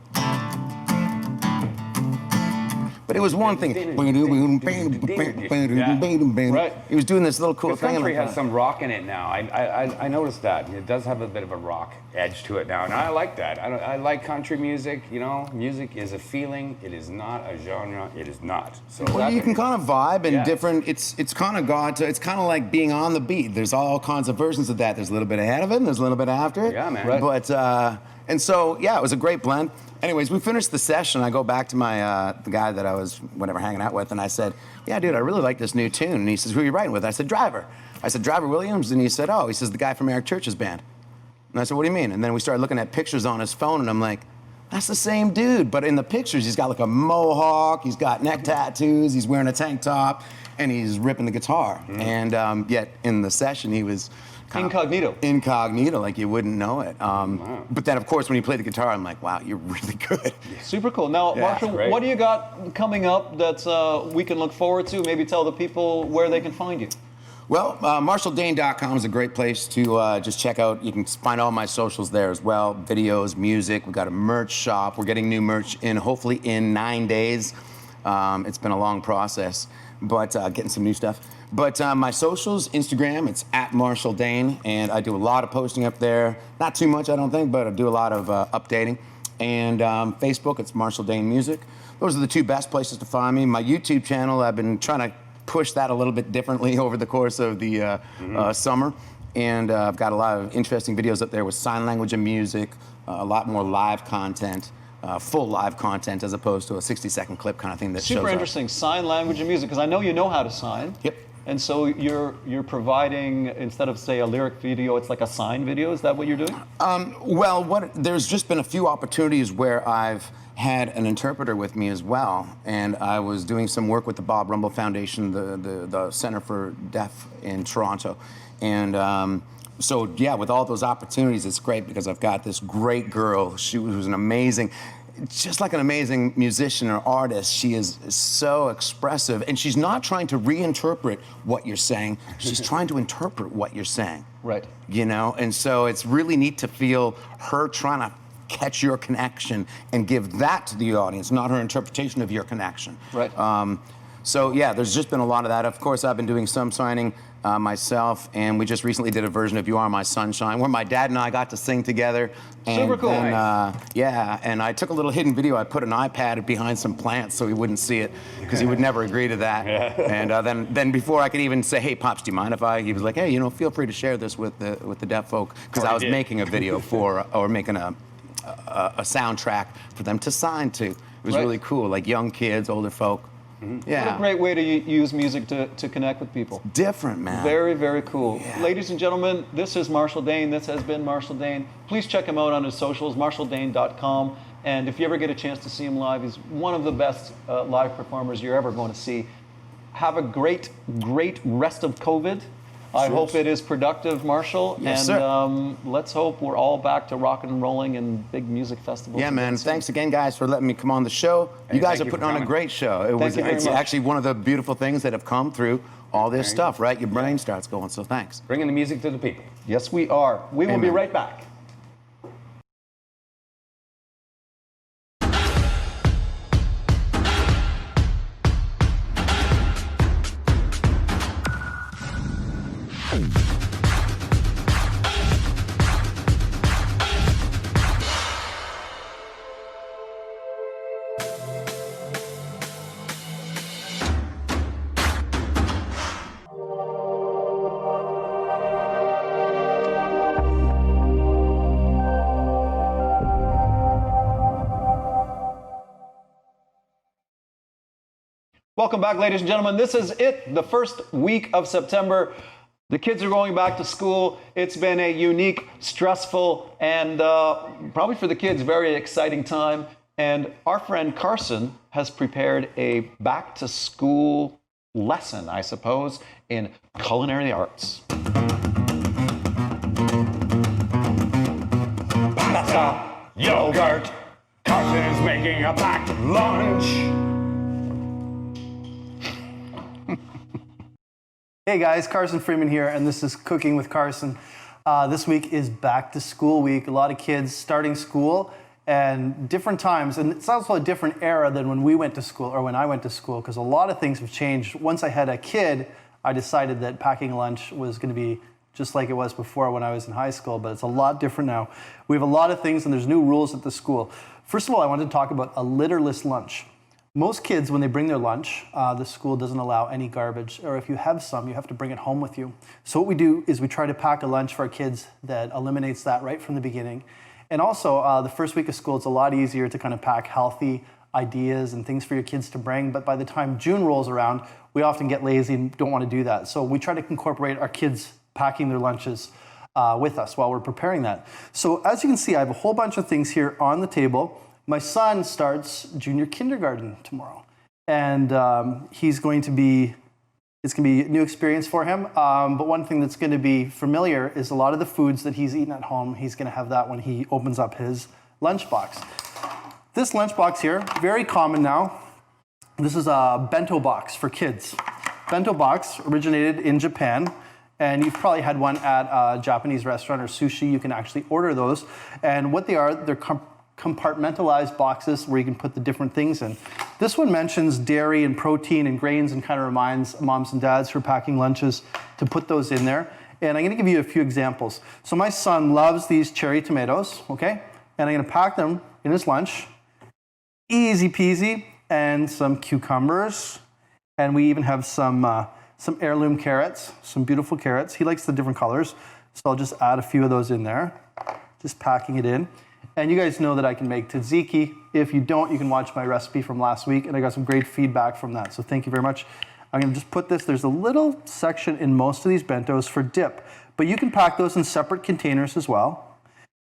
But it was one thing. Right. He was doing this little cool The thing. country like has some rock in it now. I noticed that. It does have a bit of a rock edge to it now, and I like that. I like country music. Music is a feeling. It is not a genre. It is not. So well, you can kind of vibe and Yeah. different. It's kind of it's kind of like being on the beat. There's all kinds of versions of that. There's a little bit ahead of it, and there's a little bit after it. Yeah, man. Right. But and so yeah, it was a great blend. Anyways, we finished the session. I go back to my the guy that I was hanging out with, and I said, "Yeah, dude, I really like this new tune." And he says, "Who are you writing with?" I said, "Driver." I said, "Driver Williams?" And he said, "Oh," he says, "the guy from Eric Church's band." And I said, "What do you mean?" And then we started looking at pictures on his phone, and I'm like, "That's the same dude." But in the pictures, he's got like a mohawk, he's got neck tattoos, he's wearing a tank top, and he's ripping the guitar. And yet in the session, he was incognito, like you wouldn't know it. But then, of course, when you play the guitar, I'm like, wow, you're really good. Super cool. Now, Yeah, Marshall, great. what do you got coming up that we can look forward to? Maybe tell the people where they can find you. Well, MarshallDane.com is a great place to just check out. You can find all my socials there as well, videos, music. We've got a merch shop. We're getting new merch in, hopefully in 9 days. It's been a long process, but getting some new stuff. But my socials, Instagram, it's @MarshallDane, and I do a lot of posting up there. Not too much, I don't think, but I do a lot of updating. And Facebook, it's Marshall Dane Music. Those are the two best places to find me. My YouTube channel, I've been trying to push that a little bit differently over the course of the summer. And I've got a lot of interesting videos up there with sign language and music, a lot more live content. Full live content as opposed to a 60-second clip kind of thing that shows Super up. interesting. Sign language and music, because I know you know how to sign. Yep. And so you're providing, instead of say a lyric video, it's like a sign video. Is that what you're doing? Well, there's just been a few opportunities where I've had an interpreter with me as well, and I was doing some work with the Bob Rumble Foundation, the Center for Deaf in Toronto, and so yeah, with all those opportunities, it's great because I've got this great girl. She was an amazing. Just like an amazing musician or artist, she is so expressive, and she's not trying to reinterpret what you're saying. She's trying to interpret what you're saying. Right. And so it's really neat to feel her trying to catch your connection and give that to the audience, not her interpretation of your connection. Right. So yeah, there's just been a lot of that. Of course, I've been doing some signing myself, and we just recently did a version of "You Are My Sunshine," where my dad and I got to sing together. And Super cool. then, yeah, and I took a little hidden video. I put an iPad behind some plants so he wouldn't see it, because he would never agree to that. And then before I could even say, "Hey, Pops, do you mind if I?" He was like, "Hey, feel free to share this with the deaf folk," because I was making a video or making a soundtrack for them to sign to. It was really cool, like young kids, older folk. Yeah. What a great way to use music to connect with people. Different, man. Very, very cool. Yeah. Ladies and gentlemen, this is Marshall Dane. This has been Marshall Dane. Please check him out on his socials, MarshallDane.com. And if you ever get a chance to see him live, he's one of the best live performers you're ever going to see. Have a great, great rest of COVID. I hope it is productive, Marshall. Yes, and sir. Let's hope we're all back to rocking and rolling and big music festivals. Yeah, man. soon. Thanks again, guys, for letting me come on the show. You guys are putting on a great show. It's actually one of the beautiful things that have come through all this stuff, right? Your brain starts going, so thanks. Bringing the music to the people. Yes, we are. We will be right back. Welcome back, ladies and gentlemen. This is it, the first week of September. The kids are going back to school. It's been a unique, stressful, and probably for the kids, very exciting time. And our friend Carson has prepared a back-to-school lesson, I suppose, in culinary arts. Pasta, yogurt. Carson's making a packed lunch. Hey guys, Carson Freeman here, and this is Cooking with Carson. This week is back to school week. A lot of kids starting school and different times, and it's also a different era than when we went to school or when I went to school, because a lot of things have changed. Once I had a kid, I decided that packing lunch was going to be just like it was before when I was in high school, but it's a lot different now. We have a lot of things, and there's new rules at the school. First of all, I wanted to talk about a litterless lunch. Most kids, when they bring their lunch, the school doesn't allow any garbage, or if you have some, you have to bring it home with you. So what we do is we try to pack a lunch for our kids that eliminates that right from the beginning. And also, the first week of school, it's a lot easier to kind of pack healthy ideas and things for your kids to bring. But by the time June rolls around, we often get lazy and don't want to do that. So we try to incorporate our kids packing their lunches with us while we're preparing that. So as you can see, I have a whole bunch of things here on the table. My son starts junior kindergarten tomorrow, and it's going to be a new experience for him. But one thing that's going to be familiar is a lot of the foods that he's eaten at home, he's going to have that when he opens up his lunchbox. This lunchbox here, very common now. This is a bento box for kids. Bento box originated in Japan, and you've probably had one at a Japanese restaurant or sushi. You can actually order those, and what they are, they're compartmentalized boxes where you can put the different things in. This one mentions dairy and protein and grains and kind of reminds moms and dads who are packing lunches to put those in there. And I'm going to give you a few examples. So my son loves these cherry tomatoes, okay? And I'm going to pack them in his lunch. Easy peasy. And some cucumbers. And we even have some heirloom carrots, some beautiful carrots. He likes the different colors. So I'll just add a few of those in there. Just packing it in. And you guys know that I can make tzatziki. If you don't, you can watch my recipe from last week, and I got some great feedback from that, so thank you very much. I'm gonna just put this, there's a little section in most of these bentos for dip, but you can pack those in separate containers as well.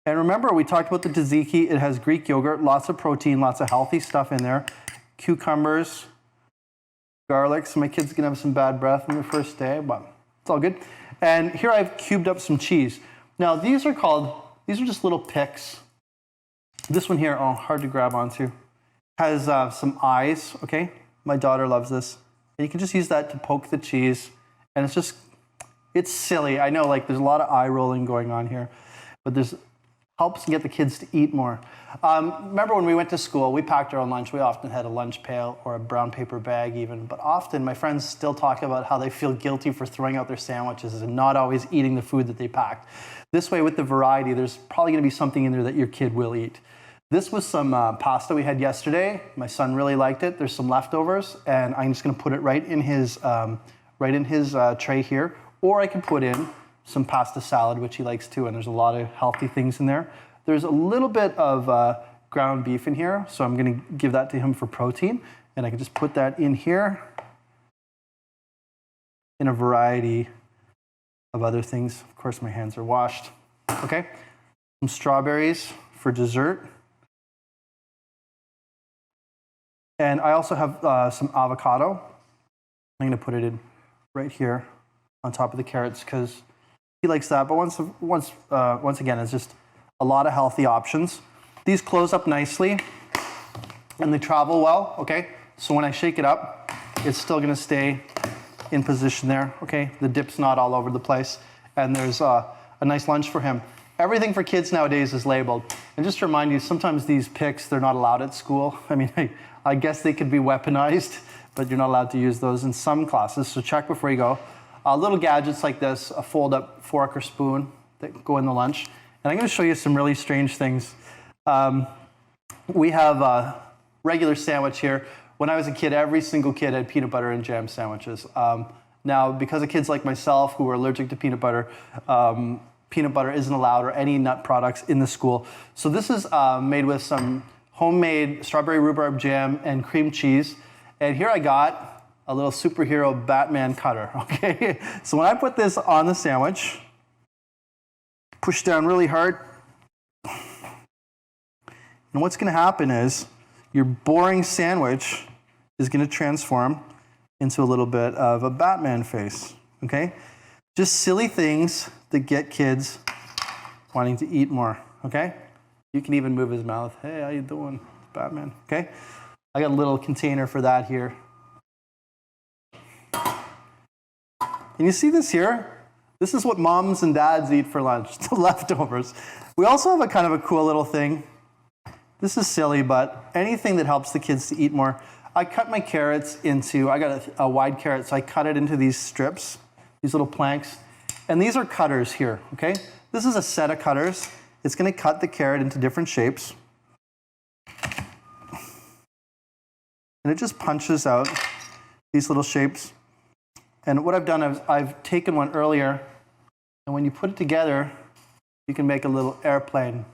And remember, we talked about the tzatziki. It has Greek yogurt, lots of protein, lots of healthy stuff in there. Cucumbers, garlic, so my kid's gonna have some bad breath on the first day, but it's all good. And here I've cubed up some cheese. Now, these are just little picks. This one here, hard to grab onto, has some eyes, okay? My daughter loves this. And you can just use that to poke the cheese. And it's silly. I know, like, there's a lot of eye rolling going on here, but helps get the kids to eat more. Remember when we went to school, we packed our own lunch. We often had a lunch pail or a brown paper bag even, but often my friends still talk about how they feel guilty for throwing out their sandwiches and not always eating the food that they packed. This way, with the variety, there's probably gonna be something in there that your kid will eat. This was some pasta we had yesterday. My son really liked it. There's some leftovers, and I'm just gonna put it right in his tray here, or I can put in some pasta salad, which he likes too, and there's a lot of healthy things in there. There's a little bit of ground beef in here, so I'm gonna give that to him for protein, and I can just put that in here in a variety of other things. Of course, my hands are washed. Okay, some strawberries for dessert. And I also have some avocado. I'm gonna put it in right here on top of the carrots because he likes that. But once again, it's just a lot of healthy options. These close up nicely and they travel well, okay? So when I shake it up, it's still gonna stay in position there, okay? The dip's not all over the place. And there's a nice lunch for him. Everything for kids nowadays is labeled. And just to remind you, sometimes these picks, they're not allowed at school. I mean, I guess they could be weaponized, but you're not allowed to use those in some classes, so check before you go. Little gadgets like this, a fold-up fork or spoon that go in the lunch. And I'm gonna show you some really strange things. We have a regular sandwich here. When I was a kid, every single kid had peanut butter and jam sandwiches. Now, because of kids like myself who are allergic to peanut butter isn't allowed or any nut products in the school. So this is made with some homemade strawberry rhubarb jam and cream cheese. And here I got a little superhero Batman cutter, okay? So when I put this on the sandwich, push down really hard, and what's gonna happen is your boring sandwich is gonna transform into a little bit of a Batman face, okay? Just silly things that get kids wanting to eat more, okay? You can even move his mouth. Hey, how you doing, Batman? Okay? I got a little container for that here. And you see this here? This is what moms and dads eat for lunch, the leftovers. We also have a kind of a cool little thing. This is silly, but anything that helps the kids to eat more. I cut my carrots into, I got a wide carrot, so I cut it into these strips, these little planks. And these are cutters here, okay? This is a set of cutters. It's gonna cut the carrot into different shapes. And it just punches out these little shapes. And what I've done is I've taken one earlier, and when you put it together, you can make a little airplane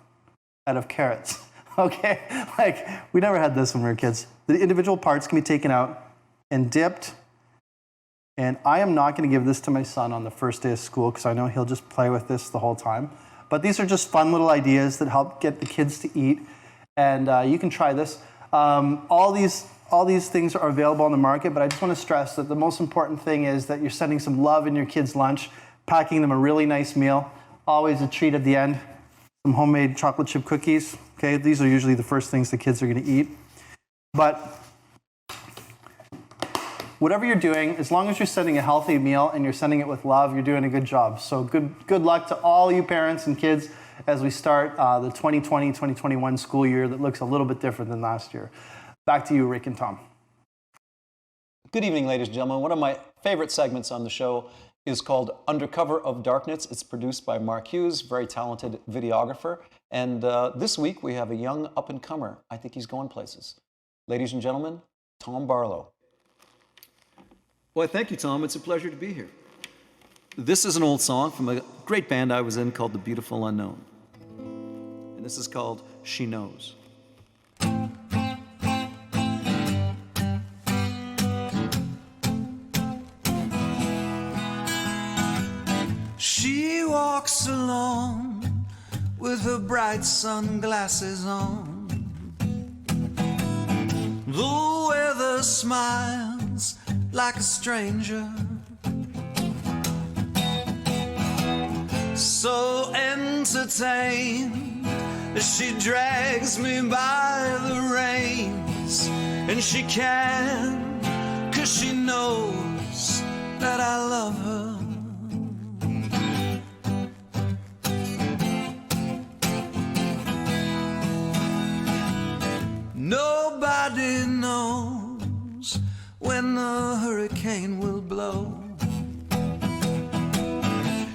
out of carrots. Okay? Like, we never had this when we were kids. The individual parts can be taken out and dipped. And I am not going to give this to my son on the first day of school because I know he'll just play with this the whole time. But these are just fun little ideas that help get the kids to eat. And you can try this. All these things are available on the market, but I just want to stress that the most important thing is that you're sending some love in your kids' lunch, packing them a really nice meal, always a treat at the end, some homemade chocolate chip cookies. Okay, these are usually the first things the kids are going to eat. But whatever you're doing, as long as you're sending a healthy meal and you're sending it with love, you're doing a good job. So good luck to all you parents and kids as we start the 2020-2021 school year that looks a little bit different than last year. Back to you, Rick and Tom. Good evening, ladies and gentlemen. One of my favorite segments on the show is called Under Cover of Darkness. It's produced by Mark Hughes, very talented videographer. And this week we have a young up-and-comer. I think he's going places. Ladies and gentlemen, Tom Barlow. Well, thank you, Tom. It's a pleasure to be here. This is an old song from a great band I was in called The Beautiful Unknown. And this is called She Knows. She walks along with her bright sunglasses on. The weather smiles like a stranger, so entertained she drags me by the reins, and she can, 'cause she knows that I love her. Nobody knows when the hurricane will blow.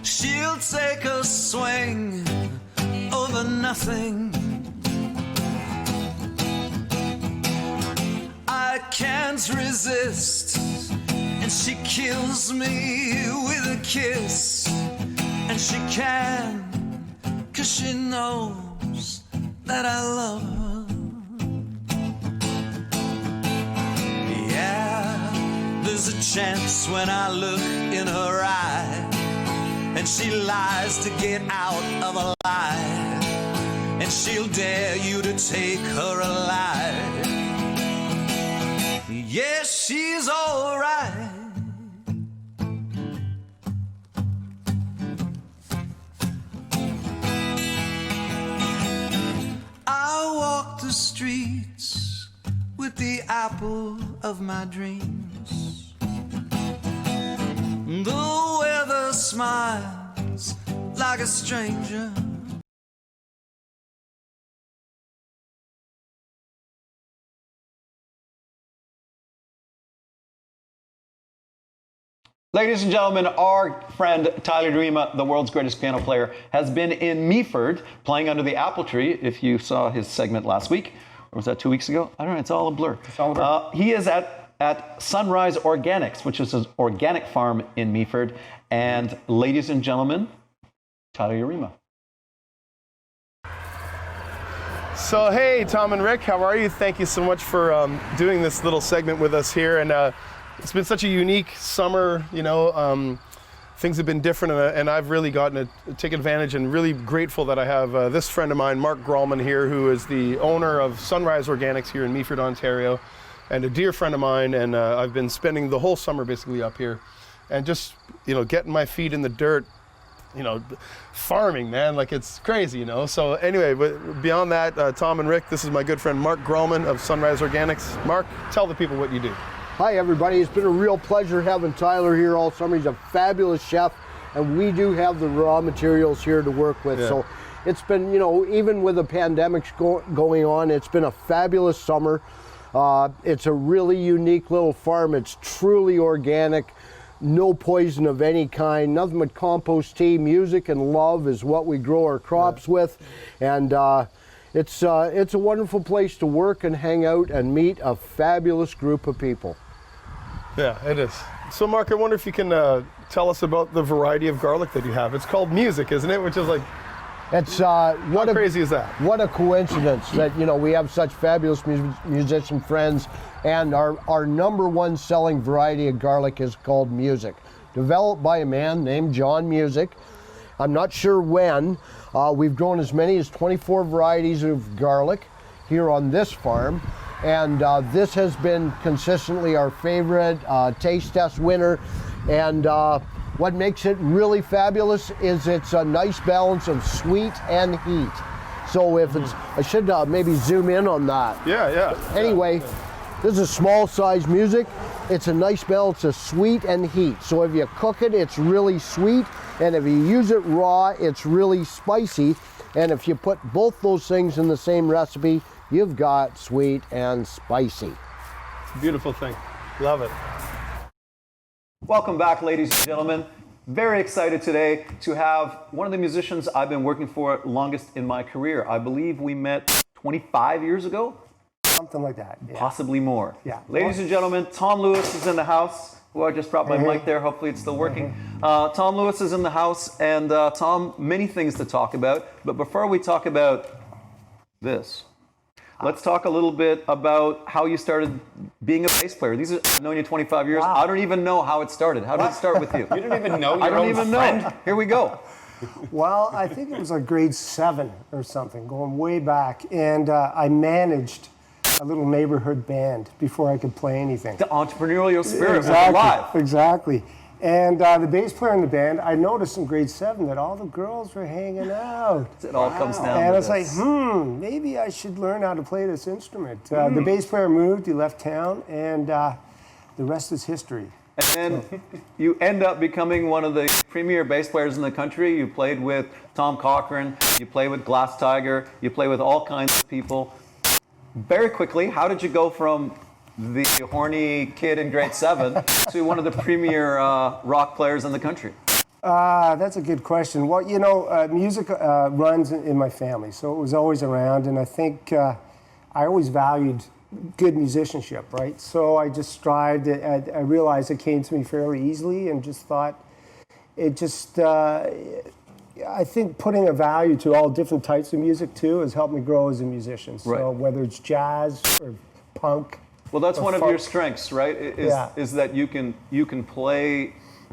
She'll take a swing over nothing. I can't resist, and she kills me with a kiss. And she can, 'cause she knows that I love her. There's a chance when I look in her eye, and she lies to get out of a lie, and she'll dare you to take her alive. Yes, she's all right. I walk the streets with the apple of my dreams. The weather smiles like a stranger. Ladies and gentlemen, our friend Tyler DeRima, the world's greatest piano player, has been in Meaford playing under the apple tree. If you saw his segment last week, or was that 2 weeks ago? I don't know, it's all a blur. It's all a blur. He is at Sunrise Organics, which is an organic farm in Meaford. And ladies and gentlemen, Tyler DeRima. So hey, Tom and Rick, how are you? Thank you so much for doing this little segment with us here. And it's been such a unique summer, you know. Things have been different, and I've really gotten to take advantage, and really grateful that I have this friend of mine, Mark Grallman here, who is the owner of Sunrise Organics here in Meaford, Ontario, and a dear friend of mine, and I've been spending the whole summer basically up here, and just, you know, getting my feet in the dirt, you know, farming, man, like it's crazy, you know. So anyway, but beyond that, Tom and Rick, this is my good friend Mark Grallman of Sunrise Organics. Mark, tell the people what you do. Hi everybody, it's been a real pleasure having Tyler here all summer. He's a fabulous chef, and we do have the raw materials here to work with. Yeah. So it's been, you know, even with the pandemic going on, it's been a fabulous summer. It's a really unique little farm. It's truly organic, no poison of any kind, nothing but compost tea. Music and love is what we grow our crops with, and it's a wonderful place to work and hang out and meet a fabulous group of people. Yeah, it is. So Mark, I wonder if you can tell us about the variety of garlic that you have. It's called Music, isn't it? Which is like, it's how crazy is that? What a coincidence that, you know, we have such fabulous musician friends, and our #1 selling variety of garlic is called Music, developed by a man named John Music. I'm not sure when. We've grown as many as 24 varieties of garlic here on this farm, and this has been consistently our favorite taste test winner. And what makes it really fabulous is it's a nice balance of sweet and heat. So if it's, I should maybe zoom in on that. Yeah. Anyway, this is small size Music. It's a nice balance of sweet and heat. So if you cook it, it's really sweet, and if you use it raw, it's really spicy. And if you put both those things in the same recipe, you've got sweet and spicy. Beautiful thing. Love it. Welcome back, ladies and gentlemen. Very excited today to have one of the musicians I've been working for longest in my career. I believe we met 25 years ago. Something like that. Yeah. Possibly more. Yeah. Ladies and gentlemen, Tom Lewis is in the house. Well, I just dropped my mic there. Hopefully it's still working. Tom Lewis is in the house, and Tom, many things to talk about. But before we talk about this, let's talk a little bit about how you started being a bass player. I've known you 25 years. Wow. I don't even know how it started. How did it start with you? You don't even know your I don't own even friend? know. Here we go. Well, I think it was like grade 7 or something, going way back. And I managed a little neighborhood band before I could play anything. The entrepreneurial spirit was alive. Exactly. And the bass player in the band, I noticed in grade 7 that all the girls were hanging out. It all comes down and to I was this. like, maybe I should learn how to play this instrument. The bass player moved, he left town, and the rest is history. And then you end up becoming one of the premier bass players in the country. You played with Tom Cochrane, you play with Glass Tiger, you play with all kinds of people. Very quickly, how did you go from the horny kid in grade 7 to one of the premier rock players in the country? That's a good question. Well, you know, music runs in my family, so it was always around, and I think I always valued good musicianship, right? So I just strived. I realized it came to me fairly easily, and just thought it just. I think putting a value to all different types of music too has helped me grow as a musician. So Right. whether it's jazz or punk. Well, that's or one of funk. your strengths, right? Is that you can play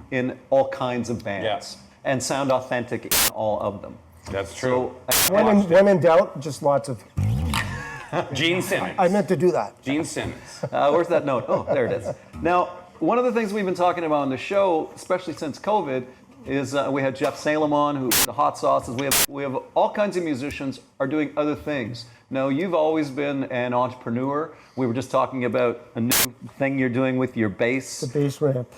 in all kinds of bands and sound authentic in all of them. That's true. So, When in doubt, just lots of. Gene Simmons. I meant to do that. Gene Simmons. Where's that note? Oh, there it is. Now, one of the things we've been talking about on the show, especially since COVID, is we had Jeff Salem on, who the Hot Sauces. We have all kinds of musicians are doing other things. Now, you've always been an entrepreneur. We were just talking about a new thing you're doing with your bass. The bass ramp.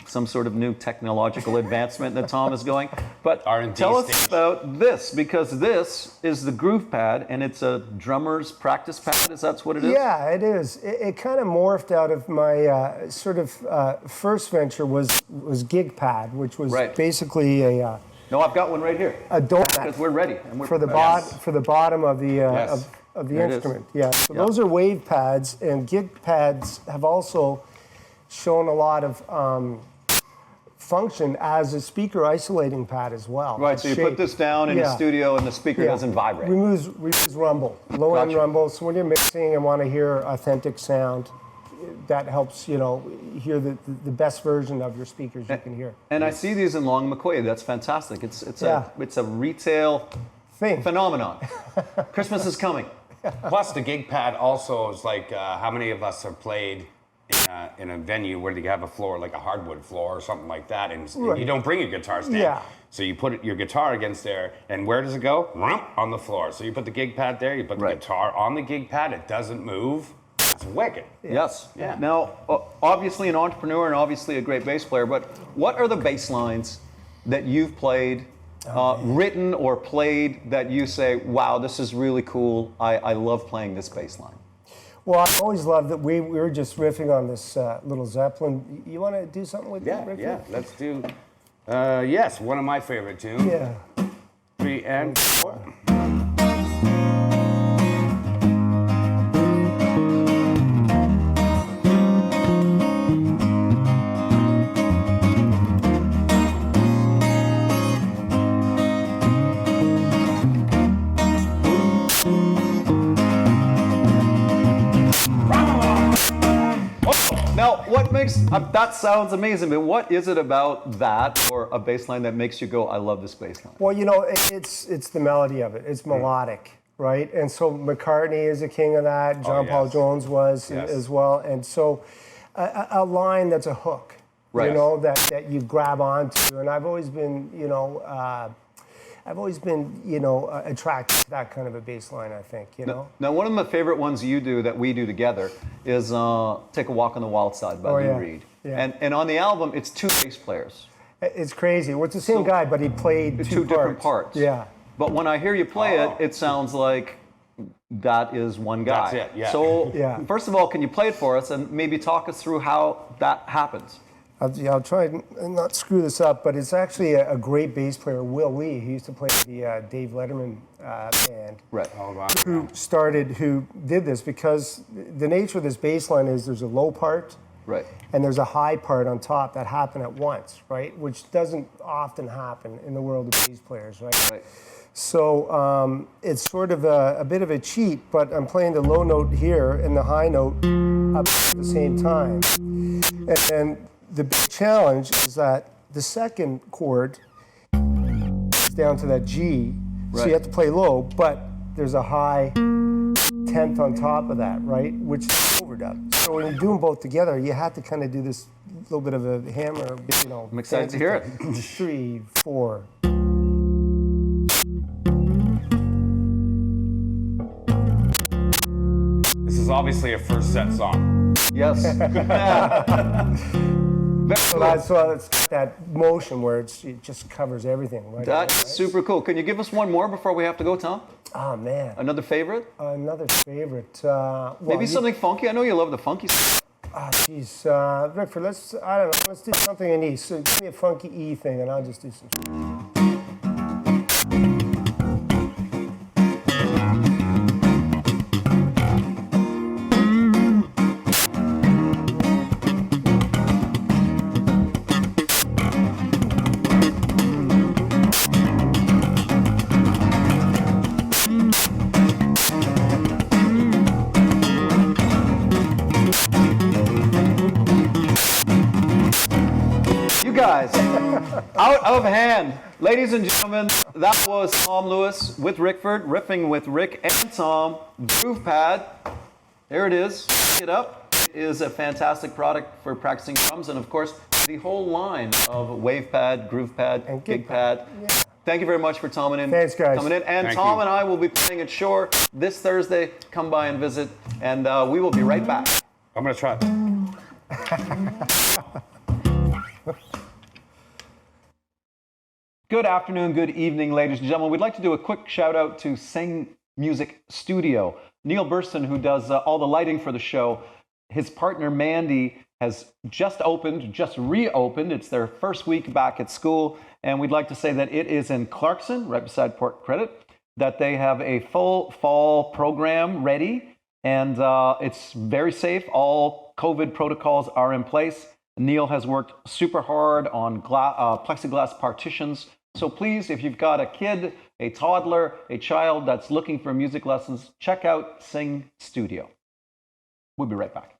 Some sort of new technological advancement that Tom is going. But R&D tell us stage. about this, because this is the Groove Pad, and it's a drummer's practice pad. Is that what it is? Yeah, it is. It kind of morphed out of my sort of first venture was Gig Pad, which was basically a No, I've got one right here. a donut Because we're ready. And we're for the bottom of the of the There it is. instrument. Yeah. So Yeah. those are wave pads, and Gig Pads have also shown a lot of function as a speaker isolating pad as well. Right, so you put this down in the studio and the speaker doesn't vibrate. Removes rumble, low end Gotcha. rumble. So when you're mixing and want to hear authentic sound, that helps, hear the best version of your speakers you can hear. And I see these in Long McQuaid. That's fantastic. It's Yeah. a retail phenomenon. Christmas is coming. Plus, the gig pad also is like, how many of us have played in a venue where you have a floor, like a hardwood floor or something like that, and Right. you don't bring your guitar stand. Yeah. So you put your guitar against there, and where does it go? On the floor. So you put the gig pad there, you put the guitar on the gig pad, it doesn't move. It's wicked. Yes. Yeah. Now, obviously an entrepreneur and obviously a great bass player, but what are the bass lines that you've played, written or played that you say, wow, this is really cool. I love playing this bass line? Well, I always loved that we were just riffing on this little Zeppelin. You want to do something with it, Ricky? Yeah, let's do, yes, one of my favorite tunes. Yeah. 3 and 4. Now, what makes that sounds amazing, but what is it about that or a bass line that makes you go, I love this bass line? Well, it's the melody of it. It's melodic, right? And so McCartney is a king of that. John Paul Jones was as well. And so a line that's a hook, Right. that you grab onto. And I've always been, attracted to that kind of a bass line, I think, Now, one of my favorite ones you do that we do together is Take a Walk on the Wild Side by Lou Reed. Yeah. And on the album, it's 2 bass players. It's crazy. Well, it's the same guy, but he played two different parts. Yeah. But when I hear you play it, it sounds like that is one guy. That's it, yeah. So, Yeah. first of all, can you play it for us and maybe talk us through how that happens? I'll try and not screw this up, but it's actually a great bass player, Will Lee. He used to play the Dave Letterman band. Right. Who did this because the nature of this bass line is there's a low part. Right. And there's a high part on top that happen at once, right? Which doesn't often happen in the world of bass players, right? So it's sort of a bit of a cheat, but I'm playing the low note here and the high note up at the same time. And the big challenge is that the second chord is down to that G, so you have to play low, but there's a high 10th on top of that, right? Which is overdub. So when you do them both together, you have to kind of do this little bit of a hammer, I'm excited to hear it. 3, 4. This is obviously a first set song. Yes. So it's that motion where it just covers everything, right? That's super cool. Can you give us one more before we have to go, Tom? Oh, man. Another favorite? Another favorite. Maybe something funky? I know you love the funky stuff. Oh, geez. Rickford, let's do something in E. So give me a funky E thing and I'll just do some. Guys, out of hand. Ladies and gentlemen, that was Tom Lewis with Rickford, riffing with Rick and Tom. Groove Pad, there it is. Pick it up. It is a fantastic product for practicing drums, and of course, the whole line of Wave Pad, Groove Pad, and Gig Pad. Yeah. Thank you very much for coming in. Thanks, guys. Coming in. And Thank Tom you. and I will be playing at Shore this Thursday. Come by and visit, and we will be right back. I'm going to try. Good afternoon, good evening, ladies and gentlemen. We'd like to do a quick shout out to Sing Music Studio. Neil Burston, who does all the lighting for the show, his partner Mandy has just reopened. It's their first week back at school. And we'd like to say that it is in Clarkson, right beside Port Credit, that they have a full fall program ready. And it's very safe. All COVID protocols are in place. Neil has worked super hard on plexiglass partitions. So please, if you've got a kid, a toddler, a child that's looking for music lessons, check out Sing Studio. We'll be right back.